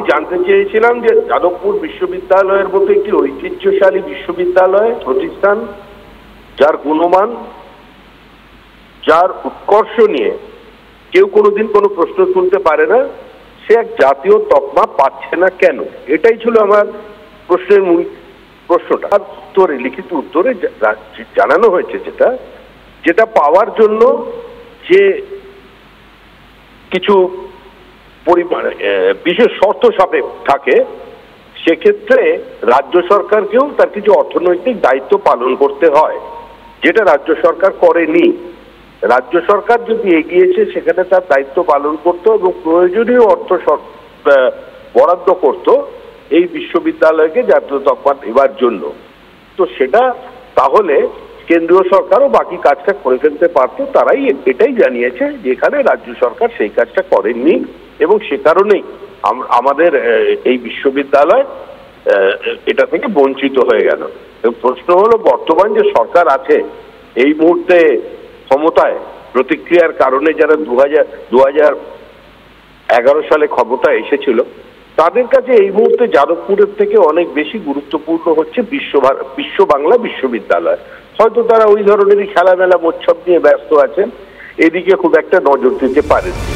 জানতে চেয়েছিলাম যে যাদবপুর বিশ্ববিদ্যালয়ের মতো একটি ঐতিহ্যশালী বিশ্ববিদ্যালয় প্রতিষ্ঠান, যার গুণমান, যার উৎকর্ষ নিয়ে কেউ কোনোদিন কোনো প্রশ্ন তুলতে পারে না, সে এক জাতীয় তকমা পাচ্ছে না কেন? এটাই ছিল আমার প্রশ্নের মূল প্রশ্নটা। আর উত্তরে, লিখিত উত্তরে জানানো হয়েছে যেটা পাওয়ার জন্য যে কিছু পরিমাণে বিশেষ শর্ত সাপেক্ষ থাকে, সেক্ষেত্রে রাজ্য সরকারকেও তার কিছু অর্থনৈতিক দায়িত্ব পালন করতে হয়, যেটা রাজ্য সরকার করেনি। রাজ্য সরকার যদি এগিয়েছে সেখানে তার দায়িত্ব পালন করত এবং প্রয়োজনীয় অর্থ বরাদ্দ করত এই বিশ্ববিদ্যালয়কে জাতীয় তকমা দেওয়ার জন্য। তো সেটা তাহলে কেন্দ্রীয় সরকারও বাকি কাজটা করে ফেলতে পারতো। তারাই এটাই জানিয়েছে যে এখানে রাজ্য সরকার সেই কাজটা করেননি এবং সে কারণেই আমাদের এই বিশ্ববিদ্যালয় এটা থেকে বঞ্চিত হয়ে গেল। এবং প্রশ্ন হলো, বর্তমান যে সরকার আছে এই মুহূর্তে ক্ষমতায়, প্রতিক্রিয়ার কারণে যারা 2011 সালে ক্ষমতায় এসেছিল, তাদের কাছে এই মুহূর্তে যাদবপুরের থেকে অনেক বেশি গুরুত্বপূর্ণ হচ্ছে বিশ্ব বাংলা বিশ্ববিদ্যালয়। হয়তো তারা ওই ধরনেরই খেলামেলা মোচ্ছব নিয়ে ব্যস্ত আছেন, এদিকে খুব একটা নজর দিতে পারেননি।